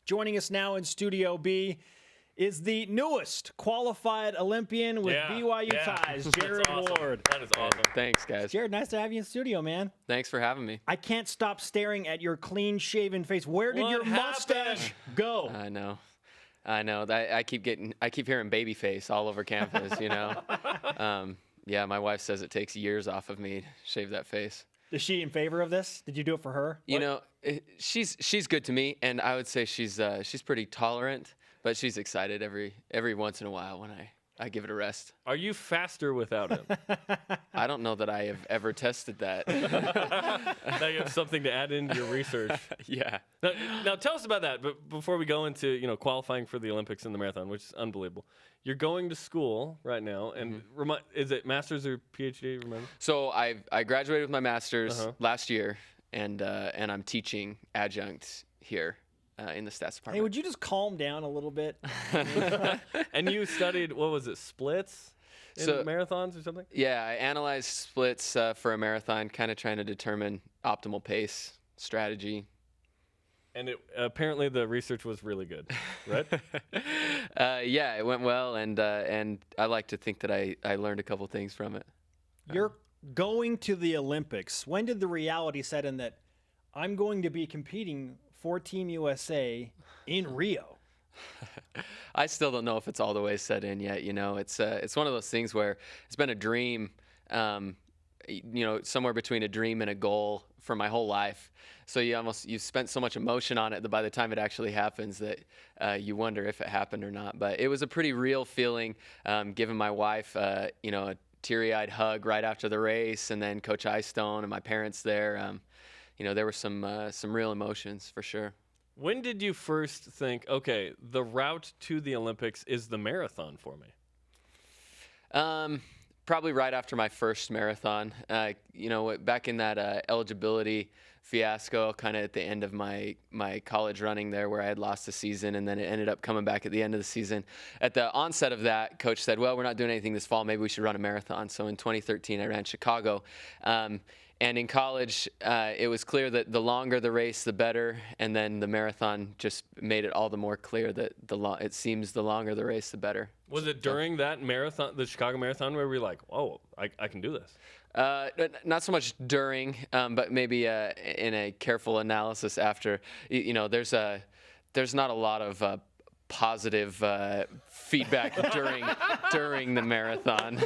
Joining us now in Studio B is the newest qualified Olympian with BYU ties, Jared Ward. That is awesome. Thanks, guys. Jared, nice to have you in studio, man. Thanks for having me. I can't stop staring at your clean-shaven face. Where did your mustache go? I know. I keep hearing baby face all over campus, you know. Yeah, my wife says it takes years off of me to shave that face. Is she in favor of this? Did you do it for her? You know, she's good to me, and I would say she's pretty tolerant, but she's excited every once in a while when I give it a rest. Are you faster without him? I don't know that I have ever tested that. Now you have something to add into your research. Yeah. Now tell us about that. But before we go into qualifying for the Olympics and the marathon, which is unbelievable, you're going to school right now, and is it master's or PhD? Remember? So I graduated with my master's last year, and I'm teaching adjunct here. In the stats department. Hey, would you just calm down a little bit? And you studied, what was it, splits in marathons or something? Yeah, I analyzed splits for a marathon, kind of trying to determine optimal pace, strategy. And apparently the research was really good, right? Yeah, it went well, and I like to think that I learned a couple things from it. You're going to the Olympics. When did the reality set in that I'm going to be competing for Team USA in Rio? I still don't know if it's all the way set in yet. You know, it's one of those things where it's been a dream, somewhere between a dream and a goal for my whole life. So you've spent so much emotion on it that by the time it actually happens that you wonder if it happened or not. But it was a pretty real feeling, giving my wife, a teary-eyed hug right after the race, and then Coach Eyestone and my parents there. There were some real emotions for sure. When did you first think, okay, the route to the Olympics is the marathon for me? Probably right after my first marathon. Back in that eligibility fiasco, kind of at the end of my college running there, where I had lost a season, and then it ended up coming back at the end of the season. At the onset of that, Coach said, well, we're not doing anything this fall. Maybe we should run a marathon. So in 2013, I ran Chicago. And in college, it was clear that the longer the race, the better. And then the marathon just made it all the more clear that it seems the longer the race, the better. Was it during that marathon, the Chicago Marathon, where we were like, oh, I can do this? Not so much during, but maybe in a careful analysis after. There's not a lot of positive feedback during the marathon.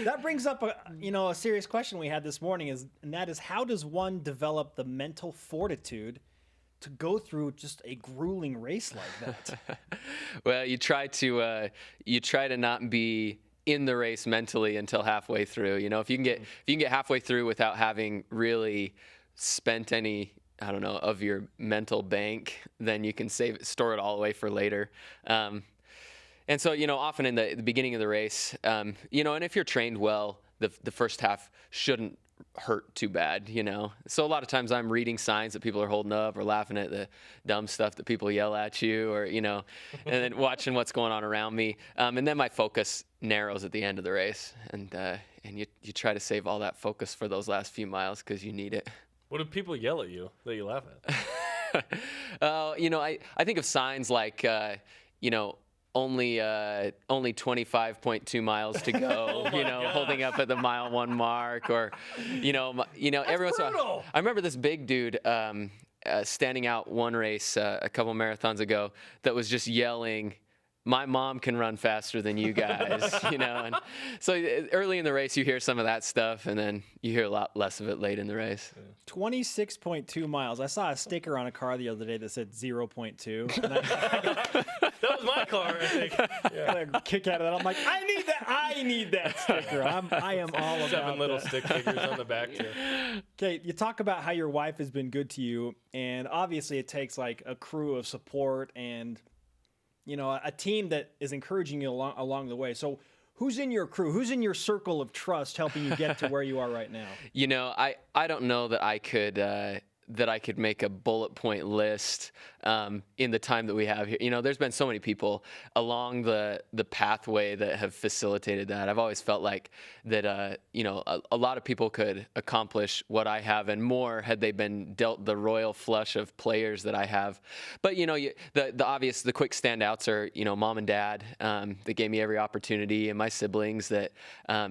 That brings up a serious question we had this morning, and that is, how does one develop the mental fortitude to go through just a grueling race like that? Well, you try to not be in the race mentally until halfway through. If you can get halfway through without having really spent any, I don't know, of your mental bank, then you can store it all away for later. And so, often in the beginning of the race, and if you're trained well, the first half shouldn't hurt too bad, So a lot of times I'm reading signs that people are holding up or laughing at the dumb stuff that people yell at you, or, and then watching what's going on around me. And then my focus narrows at the end of the race. And you try to save all that focus for those last few miles because you need it. What do people yell at you that you laugh at? I think of signs like, only 25.2 miles to go, holding up at the mile 1 mark, or, every once in a while. I remember this big dude standing out one race a couple marathons ago that was just yelling, "My mom can run faster than you guys," And so early in the race, you hear some of that stuff, and then you hear a lot less of it late in the race. 26.2 miles. I saw a sticker on a car the other day that said 0.2. That was my car, I think. Yeah. Got a kick out of that. I'm like, I need that sticker. I am all about 7 little that. stick figures on the back, too. Okay, you talk about how your wife has been good to you, and obviously it takes like a crew of support and a team that is encouraging you along the way. So who's in your crew? Who's in your circle of trust helping you get to where you are right now? I don't know that I could that I could make a bullet point list in the time that we have here. You know, there's been so many people along the pathway that have facilitated that. I've always felt like that, you know, a lot of people could accomplish what I have and more had they been dealt the royal flush of players that I have. But, you know, the quick standouts are, you know, mom and dad that gave me every opportunity, and my siblings that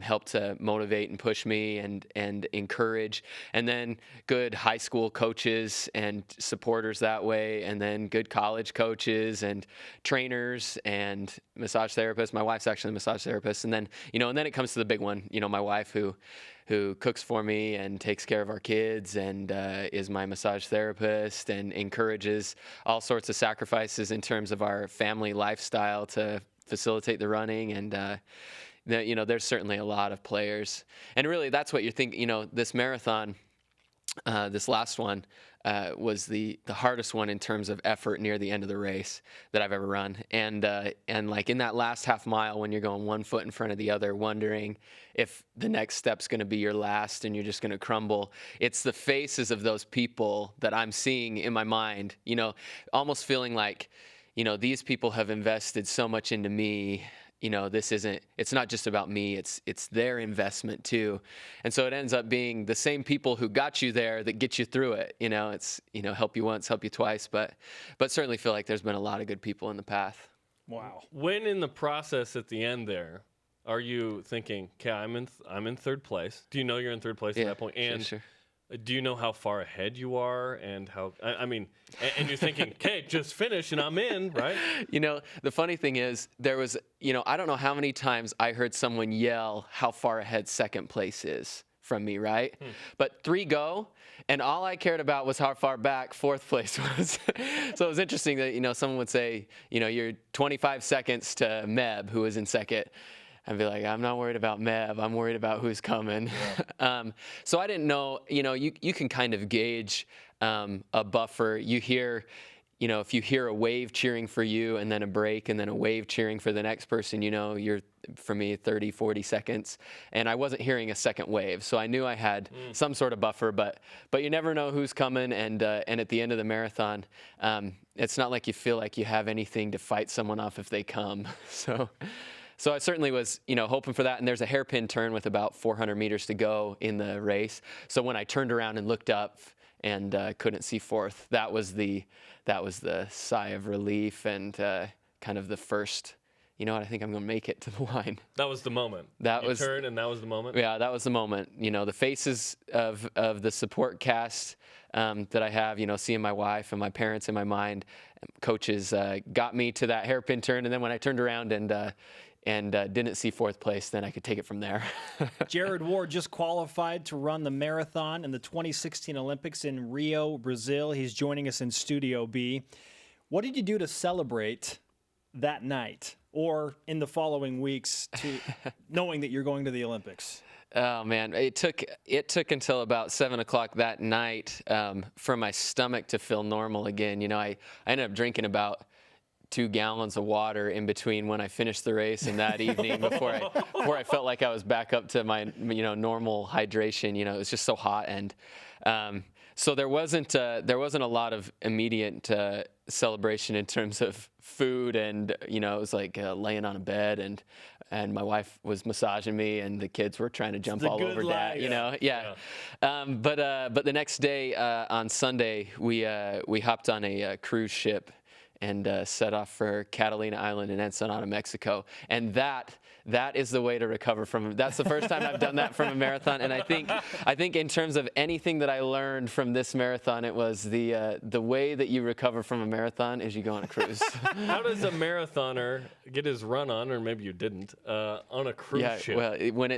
helped to motivate and push me and encourage. And then good high school coaches and supporters that way, and then good college coaches and trainers and massage therapists. My wife's actually a massage therapist. And then, you know, and then it comes to the big one, you know, my wife who cooks for me and takes care of our kids and is my massage therapist and encourages all sorts of sacrifices in terms of our family lifestyle to facilitate the running. And you know, there's certainly a lot of players. And really, that's what you're thinking. You know, this marathon, this last one, was the hardest one in terms of effort near the end of the race that I've ever run. And like in that last half mile, when you're going one foot in front of the other, wondering if the next step's going to be your last and you're just going to crumble, it's the faces of those people that I'm seeing in my mind, you know, almost feeling like, you know, these people have invested so much into me. You know, it's not just about me, it's their investment too. And so it ends up being the same people who got you there that get you through it. You know, it's, you know, help you once, help you twice, but certainly feel like there's been a lot of good people in the path. Wow. When in the process at the end there, are you thinking, okay, I'm in third place? Do you know you're in third place at that point? And sure. Do you know how far ahead you are and how, I mean, and you're thinking, okay, just finish and I'm in, right? You know, the funny thing is there was, you know, I don't know how many times I heard someone yell how far ahead second place is from me, right? But 3 go, and all I cared about was how far back fourth place was. So it was interesting that, you know, someone would say, you know, you're 25 seconds to Meb, who was in second. I'd be like, I'm not worried about Meb. I'm worried about who's coming. Yeah. So I didn't know, you know, you can kind of gauge a buffer. You hear, you know, if you hear a wave cheering for you and then a break and then a wave cheering for the next person, you know, you're, for me, 30, 40 seconds. And I wasn't hearing a second wave. So I knew I had some sort of buffer, but you never know who's coming. And at the end of the marathon, it's not like you feel like you have anything to fight someone off if they come. So I certainly was, you know, hoping for that. And there's a hairpin turn with about 400 meters to go in the race. So when I turned around and looked up and couldn't see fourth, that was the sigh of relief and kind of the first, you know what, I think I'm going to make it to the line. That was the moment. You turned and that was the moment? Yeah, that was the moment. You know, the faces of the support cast that I have, you know, seeing my wife and my parents in my mind, coaches got me to that hairpin turn. And then when I turned around and didn't see fourth place, then I could take it from there. Jared Ward just qualified to run the marathon in the 2016 Olympics in Rio, Brazil. He's joining us in Studio B. What did you do to celebrate that night or in the following weeks to knowing that you're going to the Olympics? Oh man, it took until about 7 o'clock that night for my stomach to feel normal again. You know, I ended up drinking about 2 gallons of water in between when I finished the race and that evening before I felt like I was back up to my, you know, normal hydration. You know, it was just so hot. And so there wasn't a lot of immediate celebration in terms of food. And, you know, it was like laying on a bed and my wife was massaging me and the kids were trying to jump all over Dad, you know? Yeah. But the next day on Sunday, we hopped on a cruise ship and set off for Catalina Island in Ensenada, Mexico. And that is the way to recover from. That's the first time I've done that from a marathon. And I think in terms of anything that I learned from this marathon, it was the way that you recover from a marathon is you go on a cruise. How does a marathoner get his run on, or maybe you didn't, on a cruise ship? Well, when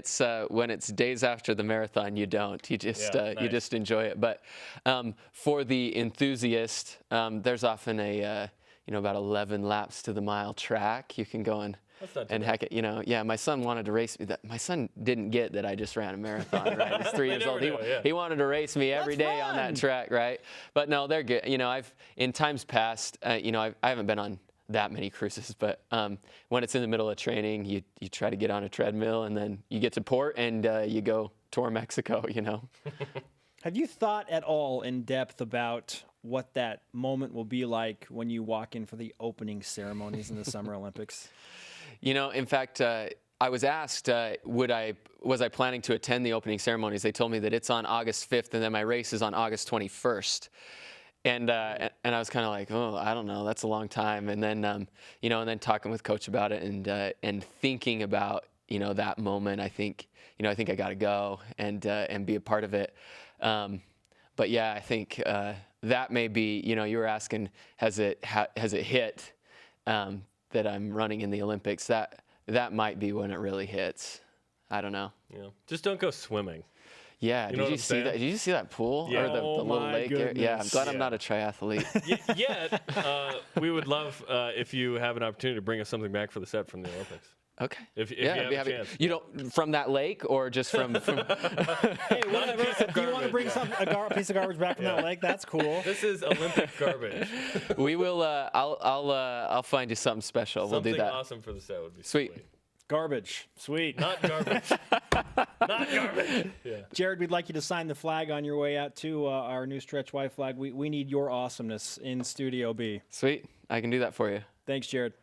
it's days after the marathon, you don't. You just nice. You just enjoy it. But for the enthusiast, there's often a about 11 laps to the mile track. You can go and hack it. You know, yeah. My son wanted to race me. My son didn't get that I just ran a marathon. Right, he's 3 years old. He wanted to race me every day on that track. Right, but no, they're good. You know, I've in times past. I haven't been on that many cruises, but when it's in the middle of training, you try to get on a treadmill and then you get to port and you go tour Mexico. You know. Have you thought at all in depth about what that moment will be like when you walk in for the opening ceremonies in the Summer Olympics? You know, in fact, I was asked, was I planning to attend the opening ceremonies? They told me that it's on August 5th, and then my race is on August 21st. And I was kind of like, oh, I don't know, that's a long time. And then, you know, and then talking with Coach about it and thinking about, you know, that moment, I think I got to go and be a part of it. But yeah, I think that may be, you know, you were asking, has it hit that I'm running in the Olympics? That might be when it really hits. I don't know. Yeah. Just don't go swimming. Yeah, You know did you see that? Did you see that pool Yeah. or the Oh, little my lake? Yeah, I'm goodness. glad I'm not a triathlete. We would love if you have an opportunity to bring us something back for the set from the Olympics. Okay. If yeah, you I'd be have a happy. chance. You don't from that lake or just from Hey, whatever. Do you want to bring a piece of garbage back from that lake? That's cool. This is Olympic garbage. We will. I'll find you something special. Something We'll do that. awesome for the set would be Sweet. Garbage. Sweet. Not garbage. Not garbage. Yeah. Jared, we'd like you to sign the flag on your way out to our new Stretch Y flag. We need your awesomeness in Studio B. Sweet. I can do that for you. Thanks, Jared.